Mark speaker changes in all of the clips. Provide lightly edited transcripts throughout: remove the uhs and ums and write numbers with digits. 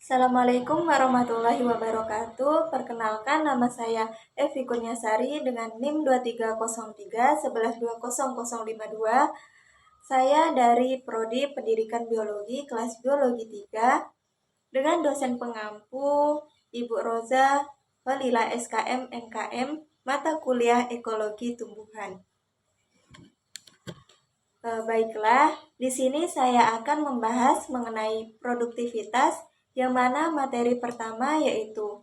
Speaker 1: Assalamualaikum warahmatullahi wabarakatuh. Perkenalkan, nama saya Evi Kurniasari dengan NIM 2303 11200052. Saya dari Prodi Pendidikan Biologi kelas Biologi 3 dengan dosen pengampu Ibu Roza Falila SKM NKM mata kuliah Ekologi Tumbuhan. Baiklah, di sini saya akan membahas mengenai produktivitas, yang mana materi pertama yaitu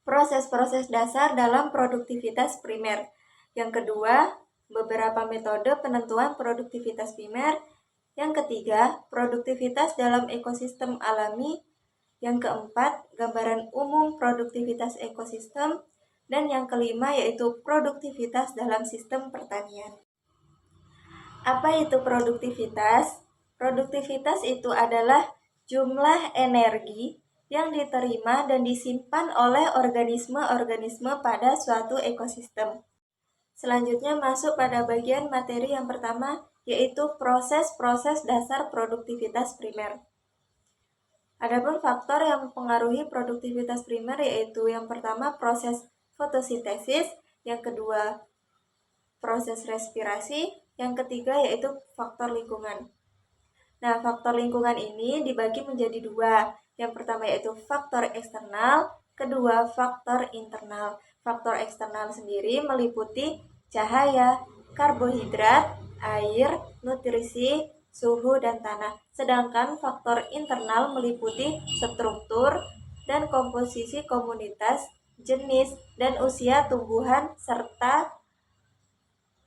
Speaker 1: proses-proses dasar dalam produktivitas primer. Yang kedua, beberapa metode penentuan produktivitas primer. Yang ketiga, produktivitas dalam ekosistem alami. Yang keempat, gambaran umum produktivitas ekosistem. Dan yang kelima yaitu produktivitas dalam sistem pertanian. Apa itu produktivitas? Produktivitas itu adalah jumlah energi yang diterima dan disimpan oleh organisme-organisme pada suatu ekosistem. Selanjutnya masuk pada bagian materi yang pertama, yaitu proses-proses dasar produktivitas primer. Adapun faktor yang mempengaruhi produktivitas primer yaitu yang pertama proses fotosintesis, yang kedua proses respirasi, yang ketiga yaitu faktor lingkungan. Nah, faktor lingkungan ini dibagi menjadi dua. Yang pertama yaitu faktor eksternal, kedua faktor internal. Faktor eksternal sendiri meliputi cahaya, karbohidrat, air, nutrisi, suhu, dan tanah. Sedangkan faktor internal meliputi struktur dan komposisi komunitas, jenis, dan usia tumbuhan, serta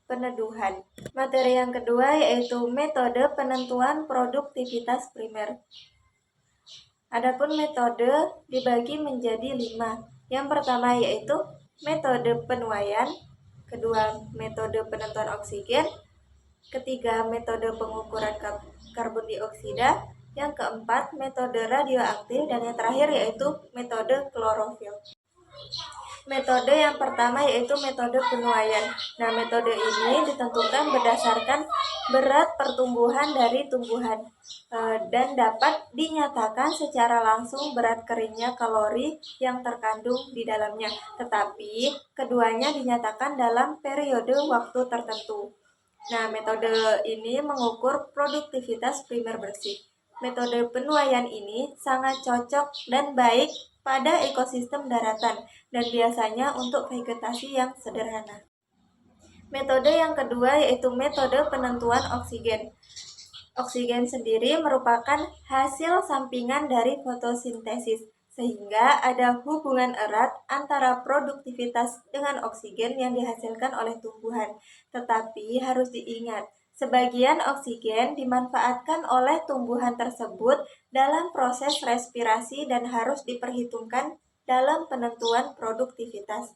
Speaker 1: peneduhan. Materi yang kedua yaitu metode penentuan produktivitas primer. Adapun metode dibagi menjadi 5. Yang pertama yaitu metode penuaian, kedua metode penentuan oksigen, ketiga metode pengukuran karbon dioksida, yang keempat metode radioaktif, dan yang terakhir yaitu metode klorofil. Metode yang pertama yaitu metode penuaian. Nah, metode ini ditentukan berdasarkan berat pertumbuhan dari tumbuhan dan dapat dinyatakan secara langsung berat keringnya kalori yang terkandung di dalamnya. Tetapi keduanya dinyatakan dalam periode waktu tertentu. Nah, metode ini mengukur produktivitas primer bersih. Metode penuaian ini sangat cocok dan baik pada ekosistem daratan dan biasanya untuk vegetasi yang sederhana. Metode yang kedua yaitu metode penentuan oksigen. Oksigen sendiri merupakan hasil sampingan dari fotosintesis, sehingga ada hubungan erat antara produktivitas dengan oksigen yang dihasilkan oleh tumbuhan. Tetapi harus diingat, sebagian oksigen dimanfaatkan oleh tumbuhan tersebut dalam proses respirasi dan harus diperhitungkan dalam penentuan produktivitas.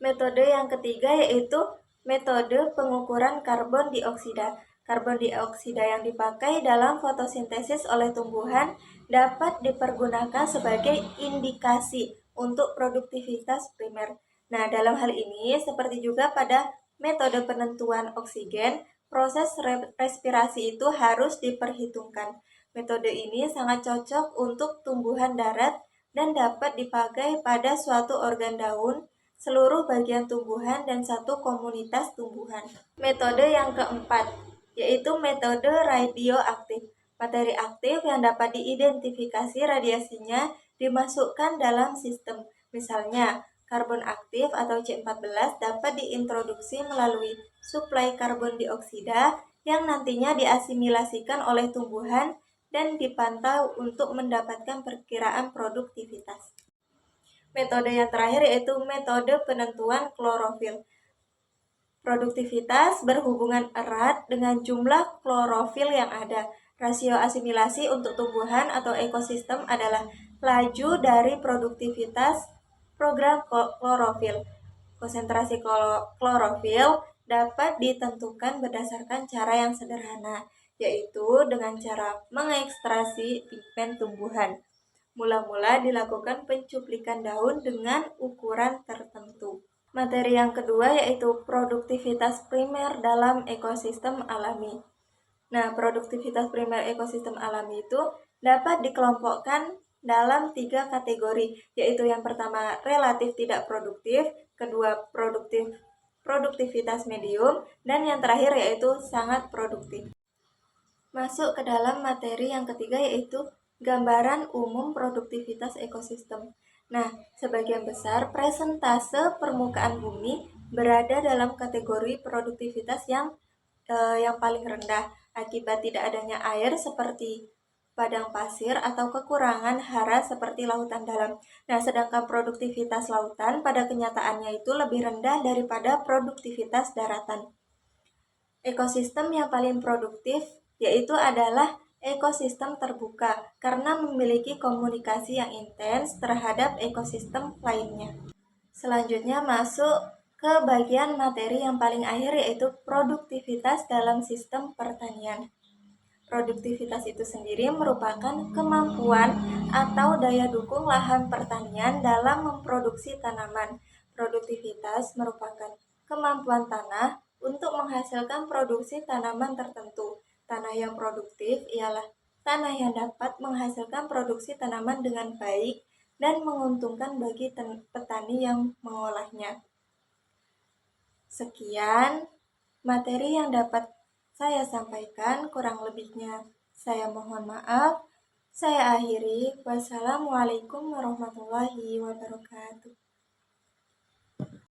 Speaker 1: Metode yang ketiga yaitu metode pengukuran karbon dioksida. Karbon dioksida yang dipakai dalam fotosintesis oleh tumbuhan dapat dipergunakan sebagai indikasi untuk produktivitas primer. Nah, dalam hal ini seperti juga pada metode penentuan oksigen, proses respirasi itu harus diperhitungkan. Metode ini sangat cocok untuk tumbuhan darat dan dapat dipakai pada suatu organ daun, seluruh bagian tumbuhan, dan satu komunitas tumbuhan. Metode yang keempat yaitu metode radioaktif. Materi aktif yang dapat diidentifikasi radiasinya dimasukkan dalam sistem. Misalnya, karbon aktif atau C14 dapat diintroduksi melalui suplai karbon dioksida yang nantinya diasimilasikan oleh tumbuhan dan dipantau untuk mendapatkan perkiraan produktivitas. Metode yang terakhir yaitu metode penentuan klorofil. Produktivitas berhubungan erat dengan jumlah klorofil yang ada. Rasio asimilasi untuk tumbuhan atau ekosistem adalah laju dari produktivitas program klorofil. Konsentrasi klorofil dapat ditentukan berdasarkan cara yang sederhana, yaitu dengan cara mengekstraksi pigmen tumbuhan. Mula-mula dilakukan pencuplikan daun dengan ukuran tertentu. Materi yang kedua yaitu produktivitas primer dalam ekosistem alami. Nah, produktivitas primer ekosistem alami itu dapat dikelompokkan dalam 3 kategori, yaitu yang pertama relatif tidak produktif, kedua produktivitas medium, dan yang terakhir yaitu sangat produktif. Masuk ke dalam materi yang ketiga yaitu gambaran umum produktivitas ekosistem. Nah, sebagian besar presentase permukaan bumi berada dalam kategori produktivitas yang paling rendah akibat tidak adanya air seperti padang pasir atau kekurangan hara seperti lautan dalam. Nah, sedangkan produktivitas lautan pada kenyataannya itu lebih rendah daripada produktivitas daratan. Ekosistem yang paling produktif yaitu adalah ekosistem terbuka karena memiliki komunikasi yang intens terhadap ekosistem lainnya. Selanjutnya masuk ke bagian materi yang paling akhir yaitu produktivitas dalam sistem pertanian. Produktivitas itu sendiri merupakan kemampuan atau daya dukung lahan pertanian dalam memproduksi tanaman. Produktivitas merupakan kemampuan tanah untuk menghasilkan produksi tanaman tertentu. Tanah yang produktif ialah tanah yang dapat menghasilkan produksi tanaman dengan baik dan menguntungkan bagi petani yang mengolahnya. Sekian materi yang dapat saya sampaikan, kurang lebihnya saya mohon maaf. Saya akhiri. Wassalamualaikum warahmatullahi wabarakatuh.